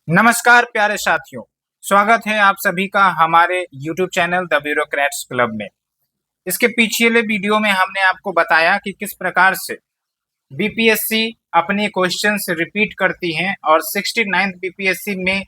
नमस्कार प्यारे साथियों, स्वागत है आप सभी का हमारे YouTube channel the bureaucrats club में। इसके पिछले वीडियो में हमने आपको बताया कि किस प्रकार से बीपीएससी अपने क्वेश्चंस रिपीट करती हैं और 69th बीपीएससी में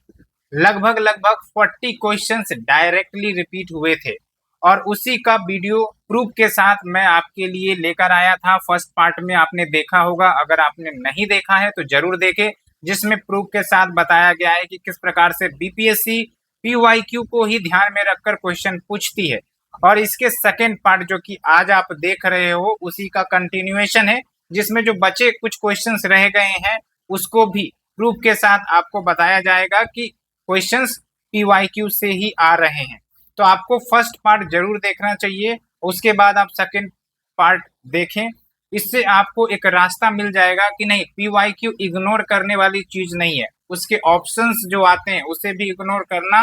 लगभग 40 क्वेश्चंस डायरेक्टली रिपीट हुए थे और उसी का वीडियो प्रूफ के साथ मैं आपके लिए लेकर आया था। फर्स्ट पार्ट में आपने देखा होगा, अगर आपने नहीं देखा है तो जरूर देखें, जिसमें प्रूफ के साथ बताया गया है कि किस प्रकार से बीपीएससी पीवाईक्यू को ही ध्यान में रखकर क्वेश्चन पूछती है। और इसके सेकेंड पार्ट जो कि आज आप देख रहे हो उसी का कंटिन्यूएशन है, जिसमें जो बचे कुछ क्वेश्चंस रह गए हैं उसको भी प्रूफ के साथ आपको बताया जाएगा कि क्वेश्चंस पीवाईक्यू से ही आ रहे हैं। तो आपको फर्स्ट पार्ट जरूर देखना चाहिए, उसके बाद आप सेकेंड पार्ट देखें। इससे आपको एक रास्ता मिल जाएगा कि नहीं, पीवाईक्यू इग्नोर करने वाली चीज नहीं है, उसके ऑप्शंस जो आते हैं उसे भी इग्नोर करना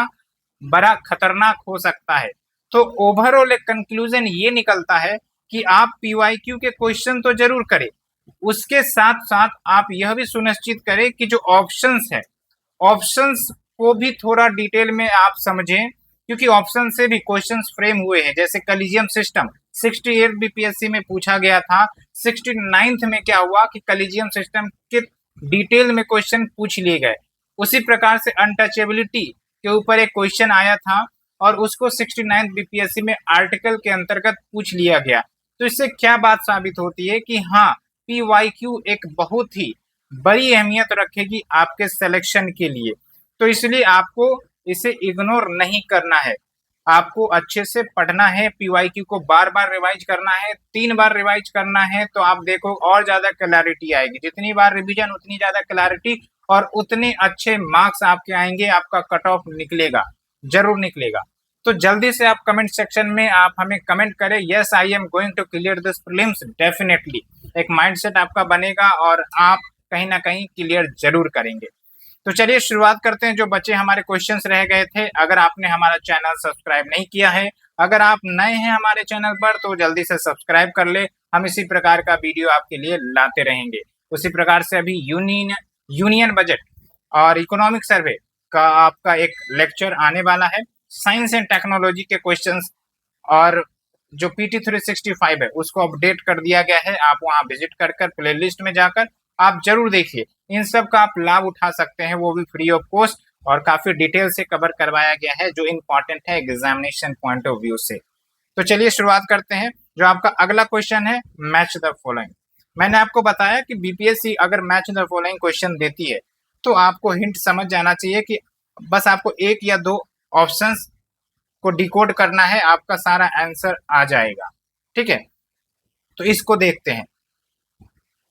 बड़ा खतरनाक हो सकता है। तो ओवरऑल एक कंक्लूजन ये निकलता है कि आप पीवाईक्यू के क्वेश्चन तो जरूर करें, उसके साथ साथ आप यह भी सुनिश्चित करें कि जो ऑप्शंस है ऑप्शंस को भी थोड़ा डिटेल में आप समझें, क्योंकि ऑप्शन से भी क्वेश्चंस फ्रेम हुए हैं। जैसे कॉलेजियम सिस्टम 68 बीपीएससी में पूछा गया था, 69th में क्या हुआ कि कॉलेजियम सिस्टम के डिटेल में क्वेश्चन पूछ लिए गए। उसी प्रकार से अनटचेबिलिटी के ऊपर एक क्वेश्चन आया था और उसको 69th बीपीएससी में आर्टिकल के अंतर्गत पूछ लिया गया। तो इससे क्या बात साबित होती है कि हाँ, पीवाईक्यू एक बहुत ही बड़ी अहमियत रखेगी आपके सिलेक्शन के लिए। तो इसलिए आपको इसे इग्नोर नहीं करना है, आपको अच्छे से पढ़ना है, पीवाईक्यू को बार बार रिवाइज करना है, 3 बार रिवाइज करना है। तो आप देखो और ज्यादा क्लैरिटी आएगी, जितनी बार रिवीजन उतनी ज्यादा क्लैरिटी और उतने अच्छे मार्क्स आपके आएंगे, आपका कट ऑफ निकलेगा, जरूर निकलेगा। तो जल्दी से आप कमेंट सेक्शन में आप हमें कमेंट करें, yes I am going to clear this prelims definitely. एक माइंडसेट आपका बनेगा और आप कहीं ना कहीं क्लियर जरूर करेंगे। तो चलिए शुरुआत करते हैं। जो बच्चे हमारे क्वेश्चंस रह गए थे, अगर आपने हमारा चैनल सब्सक्राइब नहीं किया है, अगर आप नए हैं हमारे चैनल पर तो जल्दी से सब्सक्राइब कर ले। हम इसी प्रकार का वीडियो आपके लिए लाते रहेंगे। उसी प्रकार से अभी यूनियन बजट और इकोनॉमिक सर्वे का आपका एक लेक्चर आने वाला है। साइंस एंड टेक्नोलॉजी के क्वेश्चंस और जो PT 365 है उसको अपडेट कर दिया गया है। आप वहां विजिट कर प्लेलिस्ट में जाकर आप जरूर देखिए, इन सब का आप लाभ उठा सकते हैं, वो भी फ्री ऑफ कॉस्ट, और काफी डिटेल से कवर करवाया गया है जो इम्पोर्टेंट है एग्जामिनेशन पॉइंट ऑफ व्यू से। तो चलिए शुरुआत करते हैं। जो आपका अगला क्वेश्चन है, मैच द फॉलोइंग। मैंने आपको बताया कि बीपीएससी अगर मैच द फॉलोइंग क्वेश्चन देती है तो आपको हिंट समझ जाना चाहिए कि बस आपको एक या दो ऑप्शंस को डिकोड करना है, आपका सारा आंसर आ जाएगा। ठीक है, तो इसको देखते हैं।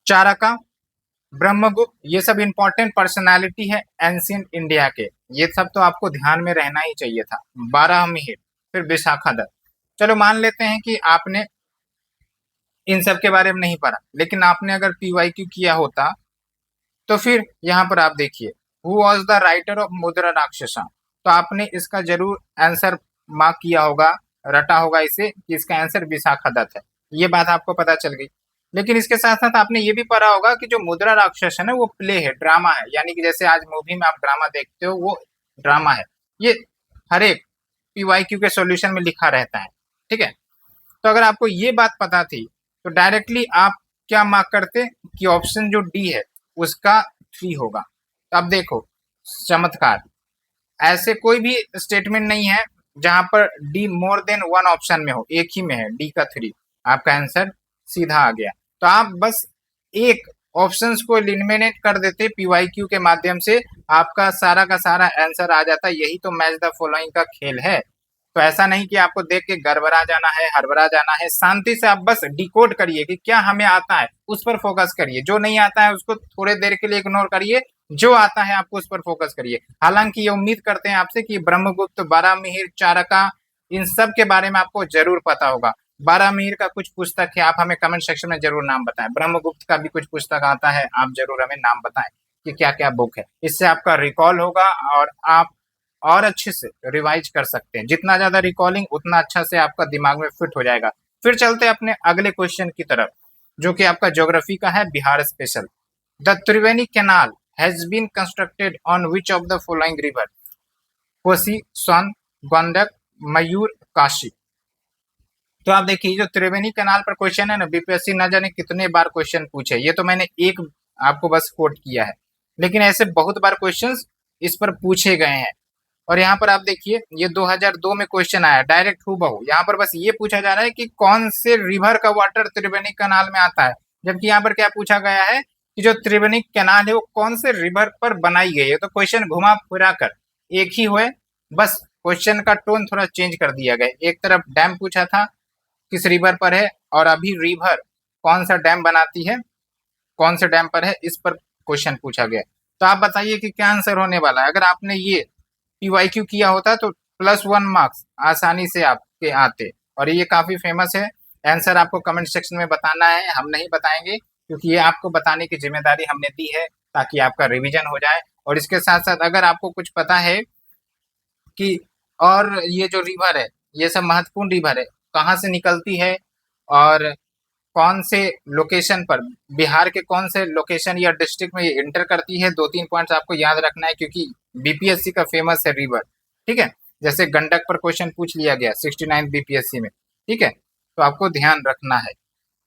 चारका, ब्रह्मगुप्त, ये सब इंपॉर्टेंट पर्सनालिटी है एंशियंट इंडिया के, ये सब तो आपको ध्यान में रहना ही चाहिए था। बाराहमीर, फिर विशाखादत्त। चलो मान लेते हैं कि आपने इन सब के बारे में नहीं पढ़ा, लेकिन आपने अगर पीवाईक्यू किया होता तो फिर यहाँ पर आप देखिए, who was the writer of मुद्रा राक्षसा, तो आपने इसका जरूर आंसर मार्क किया होगा, रटा होगा इसे कि इसका आंसर विशाखादत्त है। ये बात आपको पता चल गई। लेकिन इसके साथ साथ आपने ये भी पढ़ा होगा कि जो मुद्रा राक्षस है ना वो प्ले है, ड्रामा है, यानी कि जैसे आज मूवी में आप ड्रामा देखते हो वो ड्रामा है। ये हर एक पीवाईक्यू के सॉल्यूशन में लिखा रहता है। ठीक है, तो अगर आपको ये बात पता थी तो डायरेक्टली आप क्या मार्क करते कि ऑप्शन जो डी है उसका 3 होगा। तो अब देखो चमत्कार, ऐसे कोई भी स्टेटमेंट नहीं है जहां पर D more than one option में हो, एक ही में है डी का 3, आपका आंसर सीधा आ गया। तो आप बस एक ऑप्शंस को एलिमिनेट कर देते पीवाईक्यू के माध्यम से, आपका सारा का सारा आंसर आ जाता। यही तो मैच द फॉलोइंग का खेल है। तो ऐसा नहीं कि आपको देख के गड़बड़ा जाना है, हड़बड़ा जाना है। शांति से आप बस डिकोड करिए कि क्या हमें आता है, उस पर फोकस करिए। जो नहीं आता है उसको थोड़े देर के लिए इग्नोर करिए, जो आता है आपको उस पर फोकस करिए। हालांकि ये उम्मीद करते हैं आपसे कि ब्रह्मगुप्त, बाराहमीर, चारका, इन सब के बारे में आपको जरूर पता होगा। बाराहमीर का कुछ पुस्तक है, आप हमें कमेंट सेक्शन में जरूर नाम बताएं। ब्रह्मगुप्त का भी कुछ पुस्तक आता है, आप जरूर हमें नाम बताएं कि क्या क्या बुक है। इससे आपका रिकॉल होगा और आप और अच्छे से रिवाइज कर सकते हैं। जितना ज्यादा रिकॉलिंग उतना अच्छा से आपका दिमाग में फिट हो जाएगा। फिर चलते हैं अपने अगले क्वेश्चन की तरफ, जो कि आपका ज्योग्राफी का है, Bihar special. The Triveni canal has been constructed on which of the following river? Kosi, Son, Gandak, Mayur, Kashi. तो आप देखिए जो त्रिवेणी कैनाल पर क्वेश्चन है ना, बीपीएससी न जाने कितने बार क्वेश्चन पूछे, ये तो मैंने एक आपको बस कोट किया है, लेकिन ऐसे बहुत बार क्वेश्चंस इस पर पूछे गए हैं। और यहाँ पर आप देखिए ये 2002 में क्वेश्चन आया डायरेक्ट हूबहू, यहाँ पर बस ये पूछा जा रहा है कि कौन से रिवर का वाटर त्रिवेणी कैनाल में आता है, जबकि यहाँ पर क्या पूछा गया है कि जो त्रिवेणी कैनाल है वो कौन से रिवर पर बनाई गई है। तो क्वेश्चन घुमा फिरा कर एक ही हुए, बस क्वेश्चन का टोन थोड़ा चेंज कर दिया गया। एक तरफ डैम पूछा था किस रिवर पर है, और अभी रिवर कौन सा डैम बनाती है, कौन से डैम पर है, इस पर क्वेश्चन पूछा गया। तो आप बताइए कि क्या आंसर होने वाला है। अगर आपने ये पीवाईक्यू किया होता तो +1 मार्क्स आसानी से आपके आते, और ये काफी फेमस है। आंसर आपको कमेंट सेक्शन में बताना है, हम नहीं बताएंगे, क्योंकि ये आपको बताने की जिम्मेदारी हमने दी है ताकि आपका रिवीजन हो जाए। और इसके साथ साथ अगर आपको कुछ पता है कि और ये जो रिवर है ये सब महत्वपूर्ण रिवर है, कहाँ से निकलती है और कौन से लोकेशन पर, बिहार के कौन से लोकेशन या डिस्ट्रिक्ट में ये इंटर करती है, 2-3 पॉइंट्स आपको याद रखना है, क्योंकि बीपीएससी का फेमस है रिवर। ठीक है, जैसे गंडक पर क्वेश्चन पूछ लिया गया 69 बीपीएससी में। ठीक है, तो आपको ध्यान रखना है।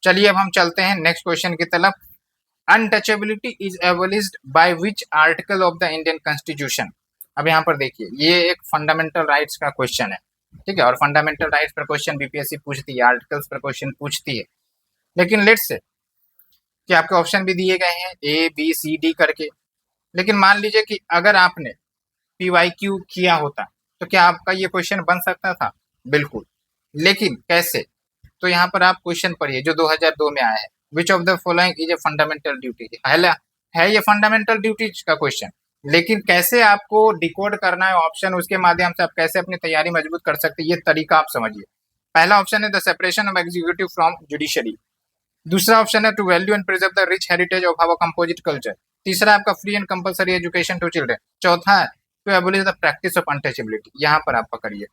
चलिए अब हम चलते हैं नेक्स्ट क्वेश्चन की तरफ। Untouchability is एबोलिश्ड by which article of the Indian constitution? अब यहाँ पर देखिए ये एक फंडामेंटल राइट्स का क्वेश्चन है। ठीक है, और फंडामेंटल राइट्स पर क्वेश्चन बीपीएससी पूछती है, आर्टिकल्स पर क्वेश्चन पूछती है। लेकिन लेट्स से कि आपके ऑप्शन भी दिए गए हैं A B C D करके, लेकिन मान लीजिए कि अगर आपने PYQ किया होता तो क्या आपका ये क्वेश्चन बन सकता था? बिल्कुल, लेकिन कैसे? तो यहाँ पर आप क्वेश्चन पढ़िए जो 2002 में आया है, विच of the following is a fundamental duty. है ये फंडामेंटल ड्यूटीज का क्वेश्चन, लेकिन कैसे आपको डिकोड करना है ऑप्शन, उसके माध्यम से आप कैसे अपनी तैयारी मजबूत कर सकते हैं, ये तरीका आप समझिए। पहला ऑप्शन है the separation of executive from judiciary. दूसरा ऑप्शन है to value and preserve the rich heritage of our composite culture. तीसरा आपका free and compulsory education to children. चौथा है to abolish the practice of untouchability. यहाँ पर आप पकड़िए,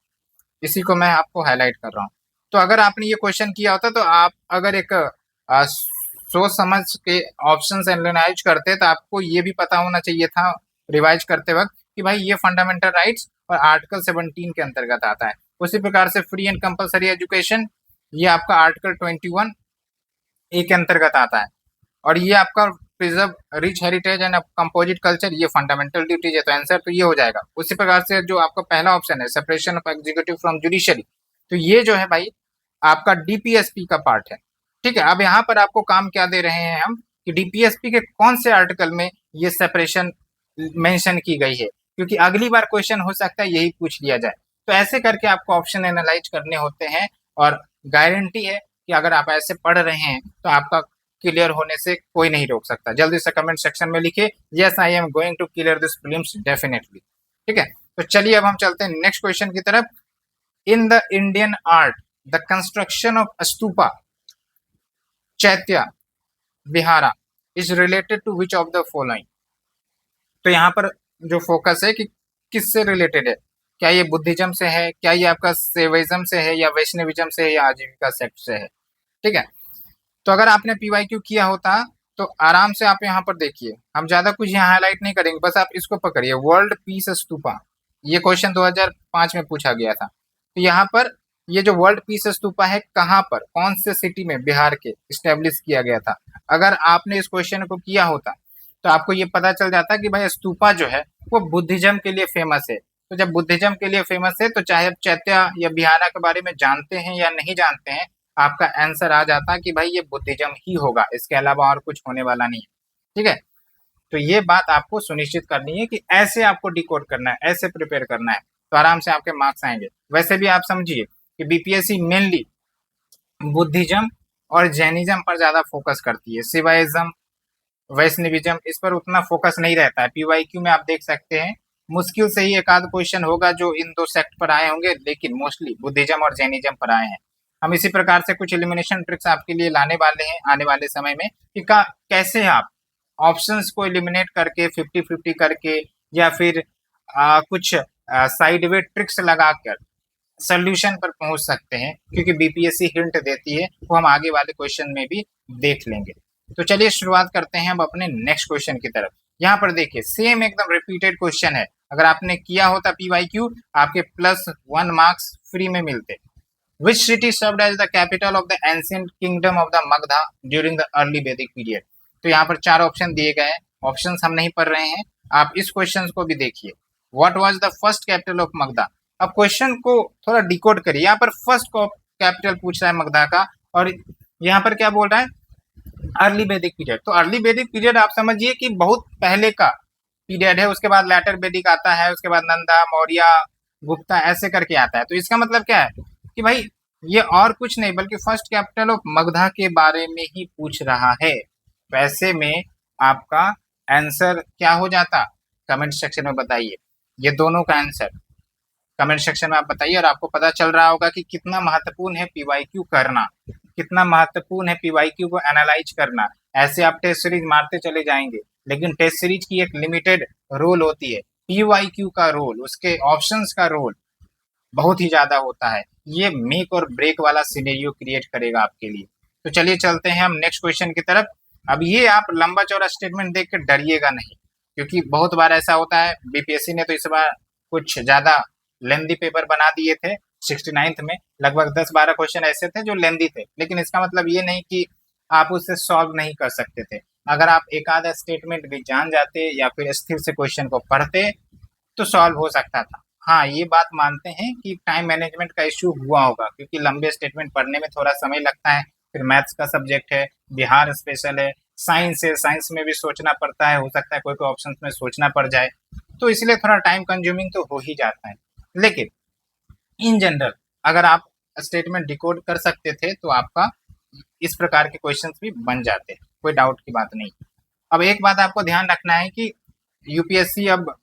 इसी को मैं आपको हाईलाइट कर रहा हूँ। तो अगर आपने ये क्वेश्चन किया होता तो आप अगर एक सोच समझ के ऑप्शन एनालाइज करते तो आपको ये भी पता होना चाहिए था रिवाइज करते वक्त कि भाई ये फंडामेंटल राइट्स और आर्टिकल 17 के अंतर्गत आता है। उसी प्रकार से फ्री एंड कंपलसरी एजुकेशन ये आपका आर्टिकल 21A के अंतर्गत आता है, और ये आपका preserve rich heritage and composite culture ये फंडामेंटल ड्यूटीज है। तो आंसर तो ये हो जाएगा। उसी प्रकार से जो आपका पहला ऑप्शन है separation of executive from judiciary, तो ये जो है भाई आपका डीपीएसपी का पार्ट है। ठीक है, अब यहाँ पर आपको काम क्या दे रहे हैं हम कि डीपीएसपी के कौन से आर्टिकल में ये सेपरेशन मेंशन की गई है, क्योंकि अगली बार क्वेश्चन हो सकता है यही पूछ लिया जाए। तो ऐसे करके आपको ऑप्शन एनालाइज करने होते हैं, और गारंटी है कि अगर आप ऐसे पढ़ रहे हैं तो आपका क्लियर होने से कोई नहीं रोक सकता। जल्दी से कमेंट सेक्शन में लिखिए yes I am going to clear this prelims definitely. ठीक है, तो चलिए अब हम चलते हैं नेक्स्ट क्वेश्चन की तरफ। In the Indian art the construction of stupa, chaitya, vihara is related to which of the following? तो यहाँ पर जो फोकस है कि किससे रिलेटेड है, क्या ये बुद्धिज्म से है, क्या ये आपका सेविज्म से है, या वैष्णविज्म से है, या आजीविका सेक्ट से है। ठीक है, तो अगर आपने पीवाईक्यू किया होता तो आराम से आप यहाँ पर देखिए, हम ज्यादा कुछ यहाँ हाईलाइट नहीं करेंगे, बस आप इसको पकड़िए वर्ल्ड पीस स्तूपा। ये क्वेश्चन 2005 में पूछा गया था। तो यहाँ पर ये जो वर्ल्ड पीस स्तूपा है कहाँ पर, कौन से सिटी में, बिहार के इस्टेब्लिश किया गया था। अगर आपने इस क्वेश्चन को किया होता तो आपको ये पता चल जाता कि भाई स्तूपा जो है वो बुद्धिज्म के लिए फेमस है। तो जब बुद्धिज्म के लिए फेमस है तो चाहे आप चैत्य या विहारा के बारे में जानते हैं या नहीं जानते हैं, आपका आंसर आ जाता कि भाई ये बुद्धिज्म ही होगा, इसके अलावा और कुछ होने वाला नहीं है। ठीक है, तो ये बात आपको सुनिश्चित करनी है कि ऐसे आपको डिकोड करना है, ऐसे प्रिपेयर करना है, तो आराम से आपके मार्क्स आएंगे। वैसे भी आप समझिए कि बीपीएससी मेनली बुद्धिज्म और जैनिज्म पर ज्यादा फोकस करती है, शिवाइज्म, वैष्णविज्म इस पर उतना फोकस नहीं रहता है। पीवाईक्यू में आप देख सकते हैं मुश्किल से ही एक आध क्वेश्चन होगा जो इन दो सेक्ट पर आए होंगे, लेकिन मोस्टली बुद्धिज्म और जैनिज्म पर आए हैं। हम इसी प्रकार से कुछ एलिमिनेशन ट्रिक्स आपके लिए लाने वाले हैं आने वाले समय में कि कैसे आप ऑप्शंस को एलिमिनेट करके 50-50 करके या फिर कुछ साइड वे ट्रिक्स लगाकर सोल्यूशन पर पहुंच सकते हैं, क्योंकि बीपीएससी हिंट देती है, वो हम आगे वाले क्वेश्चन में भी देख लेंगे। तो चलिए शुरुआत करते हैं अब अपने नेक्स्ट क्वेश्चन की तरफ। यहाँ पर देखिए सेम एकदम रिपीटेड क्वेश्चन है, अगर आपने किया होता PYQ आपके +1 मार्क्स फ्री में मिलते। Which city served as the capital of the ancient kingdom of the Magधा during the early Vedic period? तो यहाँ पर 4 ऑप्शन दिए गए हैं, ऑप्शंस हम नहीं पढ़ रहे हैं, आप इस क्वेश्चन को भी देखिए। What was the first capital of Magधा? अब क्वेश्चन को थोड़ा डिकोड करिए, यहाँ पर फर्स्ट कैपिटल पूछ रहा है मगधा का, और यहाँ पर क्या बोल रहा है, अर्ली वैदिक पीरियड। तो अर्ली वैदिक पीरियड आप समझिए कि बहुत पहले का पीरियड है, उसके बाद लेटर वैदिक आता है, उसके बाद नंदा, मौर्य, गुप्ता ऐसे करके आता है। तो इसका मतलब क्या है कि भाई ये और कुछ नहीं बल्कि फर्स्ट कैपिटल ऑफ मगधा के बारे में ही पूछ रहा है। वैसे में आपका आंसर क्या हो जाता, कमेंट सेक्शन में बताइए, ये दोनों का आंसर कमेंट सेक्शन में आप बताइए, और आपको पता चल रहा होगा कि कितना महत्वपूर्ण है PYQ करना, कितना महत्वपूर्ण है PYQ को एनालाइज करना। ऐसे आप टेस्ट सीरीज मारते चले जाएंगे, लेकिन टेस्ट सीरीज की एक लिमिटेड रोल होती है, PYQ का रोल, उसके ऑप्शंस का रोल बहुत ही ज्यादा होता है। ये मेक और ब्रेक वाला सिनेरियो क्रिएट करेगा आपके लिए। तो चलिए चलते हैं हम नेक्स्ट क्वेश्चन की तरफ। अब ये आप लंबा चौड़ा स्टेटमेंट देख के डरिएगा नहीं, क्योंकि बहुत बार ऐसा होता है, BPSC ने तो इस बार कुछ ज्यादा लेंदी पेपर बना दिए थे। 69th में लगभग 10-12 क्वेश्चन ऐसे थे जो लेंदी थे, लेकिन इसका मतलब ये नहीं कि आप उससे सॉल्व नहीं कर सकते थे। अगर आप एक आधा स्टेटमेंट भी जान जाते या फिर स्थिर से क्वेश्चन को पढ़ते तो सॉल्व हो सकता था। हाँ, ये बात मानते हैं कि टाइम मैनेजमेंट का इश्यू हुआ होगा, क्योंकि लंबे स्टेटमेंट पढ़ने में थोड़ा समय लगता है, फिर मैथ्स का सब्जेक्ट है, बिहार स्पेशल है, साइंस है, साइंस में भी सोचना पड़ता है, हो सकता है कोई कोई ऑप्शन में सोचना पड़ जाए, तो इसलिए थोड़ा टाइम कंज्यूमिंग तो हो ही जाता है। लेकिन इन जनरल अगर आप स्टेटमेंट डिकोड कर सकते थे तो आपका इस प्रकार के क्वेश्चंस भी बन जाते, कोई डाउट की बात नहीं। अब एक बात आपको ध्यान रखना है कि यूपीएससी, अब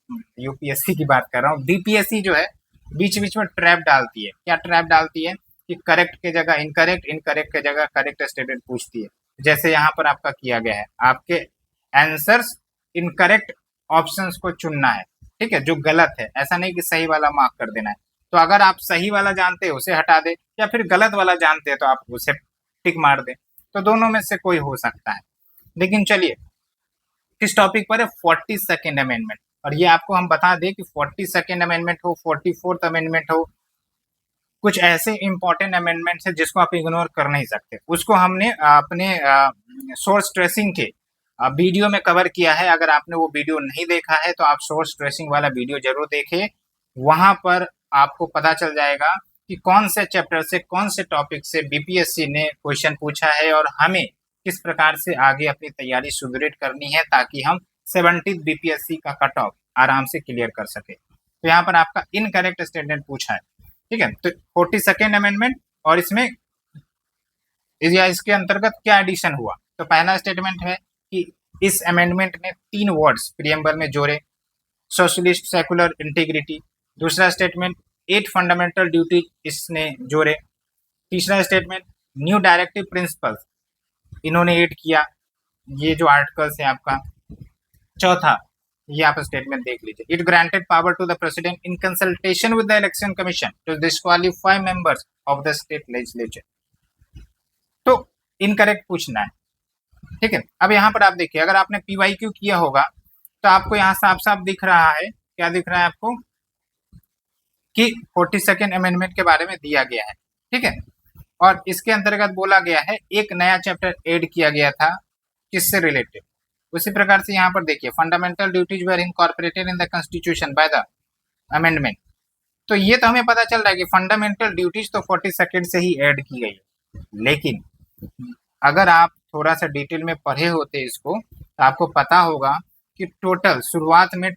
यूपीएससी की बात कर रहा हूँ, बीपीएससी जो है बीच बीच में ट्रैप डालती है। क्या ट्रैप डालती है कि करेक्ट के जगह इनकरेक्ट, इनकरेक्ट के जगह करेक्ट स्टेटमेंट पूछती है। जैसे यहाँ पर आपका किया गया है, आपके आंसर्स इनकरेक्ट ऑप्शंस को चुनना है, ठीक है, जो गलत है, ऐसा नहीं कि सही वाला मार्क कर देना है। तो अगर आप सही वाला जानते हो उसे हटा दे, या फिर गलत वाला जानते हैं तो आप उसे टिक मार दे, तो दोनों में से कोई हो सकता है। लेकिन चलिए किस टॉपिक पर है, 42nd अमेंडमेंट। और ये आपको हम बता दें कि 42nd अमेंडमेंट हो, 44th अमेंडमेंट हो, कुछ ऐसे इंपॉर्टेंट अमेंडमेंट्स है जिसको आप इग्नोर कर नहीं सकते। उसको हमने अपने सोर्स ट्रेसिंग के वीडियो में कवर किया है। अगर आपने वो वीडियो नहीं देखा है तो आप सोर्स ट्रेसिंग वाला वीडियो जरूर देखें, वहां पर आपको पता चल जाएगा कि कौन से चैप्टर से, कौन से टॉपिक से बीपीएससी ने क्वेश्चन पूछा है और हमें किस प्रकार से आगे अपनी तैयारी सुदृढ़ करनी है, ताकि हम 70th बीपीएससी का कट ऑफ आराम से क्लियर कर सके। तो यहाँ पर आपका इनकरेक्ट स्टेटमेंट पूछा है, ठीक है। तो 42nd अमेंडमेंट, और इसमें इसके अंतर्गत क्या एडिशन हुआ, तो पहला स्टेटमेंट है कि इस अमेंडमेंट ने 3 वर्ड्स प्रियम्बल में जोड़े, सोशलिस्ट सेकुलर इंटीग्रिटी। दूसरा स्टेटमेंट 8 फंडामेंटल ड्यूटी इसने जोड़े। तीसरा स्टेटमेंट न्यू डायरेक्टिव प्रिंसिपल्स इन्होंने ऐड किया, ये जो आर्टिकल्स है आपका। चौथा, ये आप स्टेटमेंट देख लीजिए, it granted power to the president in consultation with the election commission to disqualify members of the state legislature. तो इनकरेक्ट पूछना है, ठीक है। अब यहाँ पर आप देखिए, अगर आपने PYQ किया होगा तो आपको यहाँ साफ साफ दिख रहा है, क्या दिख रहा है आपको, कि 42nd अमेंडमेंट के बारे में दिया गया है, ठीक है। और इसके अंतर्गत बोला गया है एक नया चैप्टर ऐड किया गया था, किससे रिलेटेड। उसी प्रकार से यहाँ पर देखिए, fundamental duties were incorporated in the constitution by the amendment. तो ये तो हमें पता चल रहा है कि फंडामेंटल ड्यूटीज तो 42nd से ही ऐड की गई है, लेकिन अगर आप थोड़ा सा डिटेल में पढ़े होते इसको तो आपको पता होगा कि टोटल शुरुआत में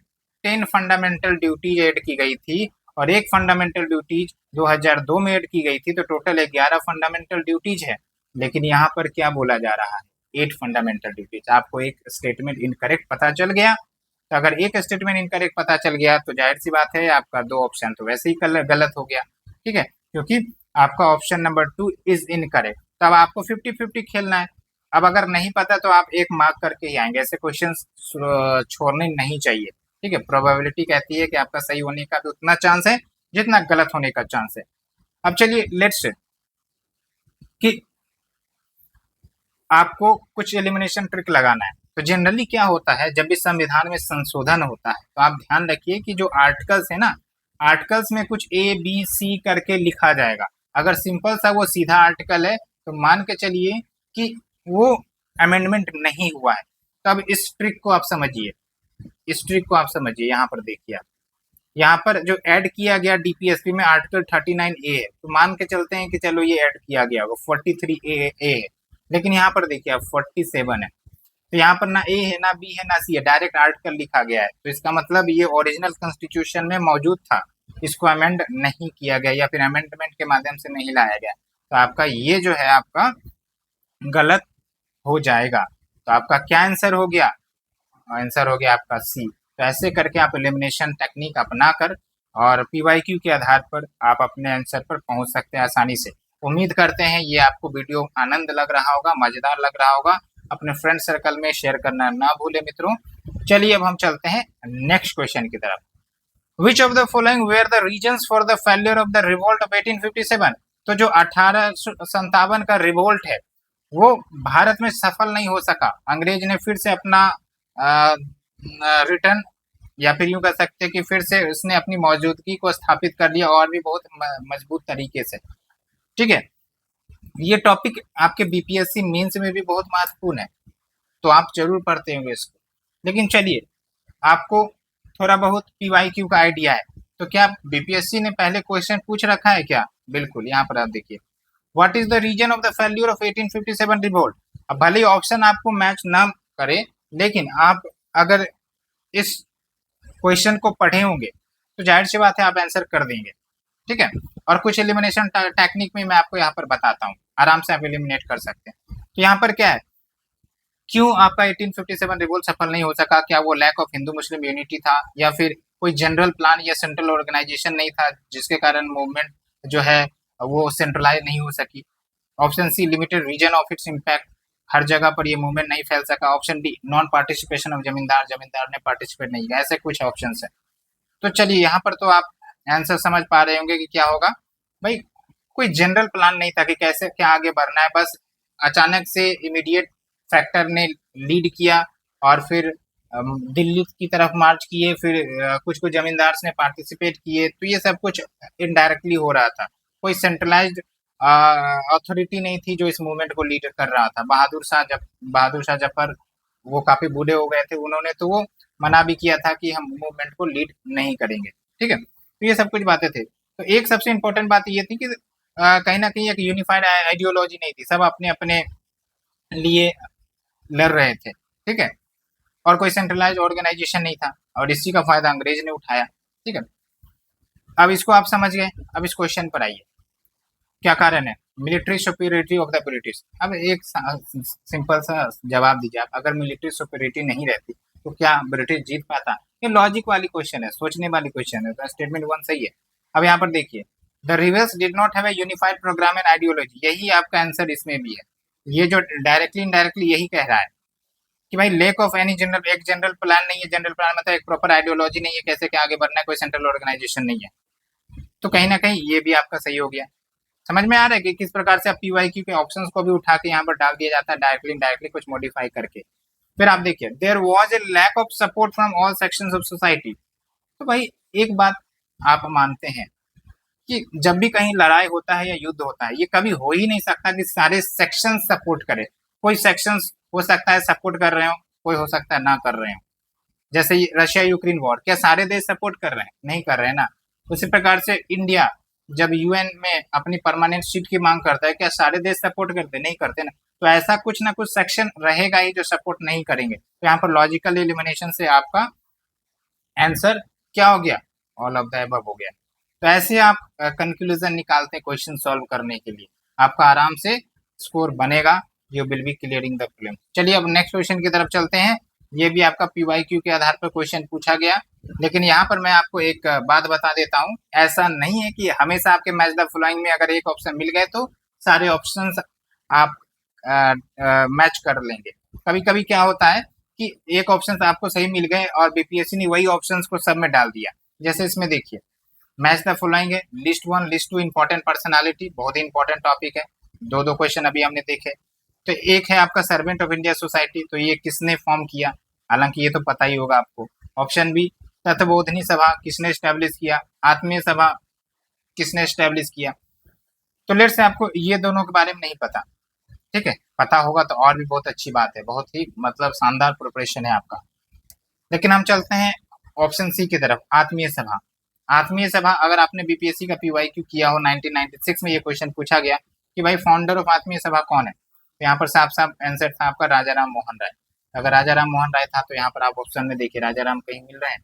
10 फंडामेंटल ड्यूटीज ऐड की गई थी, और एक फंडामेंटल ड्यूटीज 2002 में ऐड की गई थी, तो टोटल 11 फंडामेंटल ड्यूटीज है। लेकिन यहाँ पर क्या बोला जा रहा है, 8 फंडामेंटल ड्यूटीज। आपको एक स्टेटमेंट इनकरेक्ट पता चल गया, तो अगर एक स्टेटमेंट इनकरेक्ट पता चल गया तो जाहिर सी बात है आपका 2 ऑप्शन तो वैसे ही गलत हो गया, ठीक है, क्योंकि आपका ऑप्शन नंबर 2 इज इनकरेक्ट। तब आपको 50-50 खेलना है। अब अगर नहीं पता तो आप 1 मार्क करके ही आएंगे, ऐसे क्वेश्चन छोड़ने नहीं चाहिए, ठीक है। प्रोबेबिलिटी कहती है कि आपका सही होने का भी उतना चांस है जितना गलत होने का चांस है। अब चलिए लेट्स से कि आपको कुछ एलिमिनेशन ट्रिक लगाना है, तो जनरली क्या होता है, जब भी संविधान में संशोधन होता है तो आप ध्यान रखिए कि जो आर्टिकल्स है ना, आर्टिकल्स में कुछ ए बी सी करके लिखा जाएगा। अगर सिंपल सा वो सीधा आर्टिकल है तो मान के चलिए कि वो अमेंडमेंट नहीं हुआ है। तो अब इस ट्रिक को आप समझिए, इस ट्रिक को आप समझिए। यहाँ पर देखिए, आप यहाँ पर जो ऐड किया गया डीपीएसपी में आर्टिकल 39A है, तो मान के चलते हैं कि चलो ये ऐड किया गया होगा 43A है, लेकिन यहाँ पर देखिए अब 47 है। तो यहाँ पर ना ए है, ना बी है, ना सी है, डायरेक्ट आर्टिकल लिखा गया है। तो इसका मतलब ये ओरिजिनल कॉन्स्टिट्यूशन में मौजूद था, इसको अमेंड नहीं किया गया या फिर अमेंडमेंट के माध्यम से नहीं लाया गया। तो आपका ये जो है आपका गलत हो जाएगा। तो आपका क्या आंसर हो गया? आंसर हो गया आपका सी। तो ऐसे करके आप एलिमिनेशन टेक्निक अपनाकर और पीवाईक्यू के आधार पर आप अपने आंसर पर पहुंच सकते हैं आसानी से। उम्मीद करते हैं ये आपको वीडियो आनंद लग रहा होगा, मजेदार लग रहा होगा। अपने फ्रेंड सर्कल में शेयर करना ना भूले मित्रों। चलिए अब हम चलते हैं नेक्स्ट क्वेश्चन की तरफ। Which of the following were the reasons for the failure of the revolt of 1857? तो जो 1857 का रिवोल्ट है वो भारत में सफल नहीं हो सका। अंग्रेज ने फिर से अपना रिटर्न, या फिर यूं कह सकते हैं कि फिर से उसने अपनी मौजूदगी को स्थापित कर लिया, और भी बहुत मजबूत तरीके से। ठीक है, ये टॉपिक आपके बीपीएससी मेंस में भी बहुत महत्वपूर्ण है, तो आप जरूर पढ़ते होंगे इसको। लेकिन चलिए, आपको थोड़ा बहुत पीवाईक्यू का आइडिया है, तो क्या बीपीएससी ने पहले क्वेश्चन पूछ रखा है क्या? बिल्कुल, यहाँ पर आप देखिए, what is the reason of the failure of 1857 revolt. अब भले ही ऑप्शन आपको मैच ना करे, लेकिन आप अगर इस क्वेश्चन को पढ़े होंगे तो जाहिर सी बात है आप आंसर कर देंगे। ठीक है, और कुछ एलिमिनेशन टेक्निक में मैं आपको यहाँ पर बताता हूँ, आराम से आप एलिमिनेट कर सकते हैं। तो यहाँ पर क्या है, क्यों आपका 1857 रिवोल्ट सफल नहीं हो सका? क्या वो lack of Hindu Muslim unity था, या फिर कोई जनरल प्लान या सेंट्रल ऑर्गेनाइजेशन नहीं था जिसके कारण मूवमेंट जो है वो सेंट्रलाइज नहीं हो सकी? Option C, limited reason of its impact, हर जगह पर ये मूवमेंट नहीं फैल सका। Option D, non participation of zamindar, zamindar ने पार्टिसिपेट नहीं किया। ऐसे कुछ ऑप्शन है। तो चलिए, यहाँ पर तो आप आंसर समझ पा रहे होंगे कि क्या होगा भाई। कोई जनरल प्लान नहीं था कि कैसे क्या आगे बढ़ना है, बस अचानक से इमीडिएट फैक्टर ने लीड किया और फिर दिल्ली की तरफ मार्च किए, फिर कुछ कुछ जमींदार ने पार्टिसिपेट किए। तो ये सब कुछ इनडायरेक्टली हो रहा था, कोई सेंट्रलाइज्ड अथॉरिटी नहीं थी जो इस मूवमेंट को लीड कर रहा था। बहादुर शाह जफर वो काफी बूढ़े हो गए थे, उन्होंने तो वो मना भी किया था कि हम मूवमेंट को लीड नहीं करेंगे। ठीक है, तो ये सब कुछ बातें थे। तो एक सबसे इम्पोर्टेंट बात ये थी कि कहीं ना कहीं एक यूनिफाइड आइडियोलॉजी नहीं थी, सब अपने अपने लिए लड़ रहे थे। ठीक है, और कोई सेंट्रलाइज ऑर्गेनाइजेशन नहीं था, और इसी का फायदा अंग्रेज ने उठाया। ठीक है, अब इसको आप समझ गए। अब इस क्वेश्चन पर आइए, क्या कारण है military superiority of the British? अब एक सिंपल सा जवाब दीजिए आप, अगर मिलिट्री सुपीरियरिटी नहीं रहती तो क्या ब्रिटिश जीत पाता? ये लॉजिक वाली क्वेश्चन है, सोचने वाली क्वेश्चन है। तो स्टेटमेंट 1 सही है। अब यहाँ पर देखिए, the rebels did not have a unified programme and ideology, यही आपका आंसर इसमें भी है। ये जो डायरेक्टली इनडायरेक्टली यही कह रहा है कि भाई लेक ऑफ एनी जनरल, एक जनरल प्लान नहीं है। जनरल प्लान मतलब एक प्रॉपर आइडियोलॉजी नहीं है, कैसे क्या आगे बढ़ना है, कोई सेंट्रल ऑर्गेनाइजेशन नहीं है। तो कहीं ना कहीं ये भी आपका सही हो गया। समझ में आ रहा है कि किस प्रकार से आप पीवाईक्यू के ऑप्शंस को भी उठा के यहाँ पर डाल दिया जाता है, डायरेक्टली इनडायरेक्टली कुछ मॉडिफाई करके। फिर आप देखिए, there was a lack of support from all sections of society. तो भाई एक बात आप मानते हैं कि जब भी कहीं लड़ाई होता है या युद्ध होता है, ये कभी हो ही नहीं सकता कि सारे सेक्शन सपोर्ट करें। कोई सेक्शंस हो सकता है सपोर्ट कर रहे हो, कोई हो सकता है ना कर रहे हो। जैसे रशिया यूक्रेन वॉर, क्या सारे देश सपोर्ट कर रहे हैं? नहीं कर रहे हैं ना। उसी प्रकार से इंडिया जब यूएन में अपनी परमानेंट सीट की मांग करता है, क्या सारे देश सपोर्ट करते? नहीं करते ना। तो ऐसा कुछ ना कुछ सेक्शन रहेगा ही जो सपोर्ट नहीं करेंगे। तो यहाँ पर लॉजिकल एलिमिनेशन से आपका आंसर क्या हो गया? ऑल ऑफ द अबव हो गया। तो ऐसे आप कंक्लूजन निकालते हैं क्वेश्चन सॉल्व करने के लिए, आपका आराम से स्कोर बनेगा। You will be clearing the problem. चलिए अब नेक्स्ट क्वेश्चन की तरफ चलते हैं। ये भी आपका पीवाईक्यू के आधार पर क्वेश्चन पूछा गया, लेकिन यहाँ पर मैं आपको एक बात बता देता हूँ, ऐसा नहीं है कि हमेशा आपके मैच द फॉलोइंग में अगर एक ऑप्शन मिल गए तो सारे ऑप्शंस आप मैच कर लेंगे। कभी कभी क्या होता है कि एक ऑप्शन आपको सही मिल गए और बीपीएससी ने वही ऑप्शंस को सब में डाल दिया। जैसे इसमें देखिए, मैच द फॉलोइंग है, लिस्ट 1 लिस्ट 2 इंपॉर्टेंट पर्सनालिटी, बहुत ही इंपॉर्टेंट टॉपिक है। दो क्वेश्चन अभी हमने देखे। तो एक है आपका सर्वेंट ऑफ इंडिया सोसाइटी, तो ये किसने फॉर्म किया, हालांकि ये तो पता ही होगा आपको। ऑप्शन बी तत्वबोधनी सभा किसने स्टैब्लिश किया, आत्मीय सभा किसने स्टैब्लिश किया। तो लेट्स से आपको ये दोनों के बारे में नहीं पता, ठीक है, पता होगा तो और भी बहुत अच्छी बात है, बहुत ही मतलब शानदार प्रिपरेशन है आपका। लेकिन हम चलते हैं ऑप्शन सी की तरफ, आत्मीय सभा। आत्मीय सभा, अगर आपने बीपीएससी का पीवाईक्यू किया हो 1996 में, ये क्वेश्चन पूछा गया कि भाई फाउंडर ऑफ आत्मीय सभा कौन है, तो यहाँ पर साफ साफ आंसर था आपका राजा राम मोहन राय। अगर राजा राम मोहन राय था तो यहाँ पर आप ऑप्शन में देखिए राजा राम कहीं मिल रहे हैं,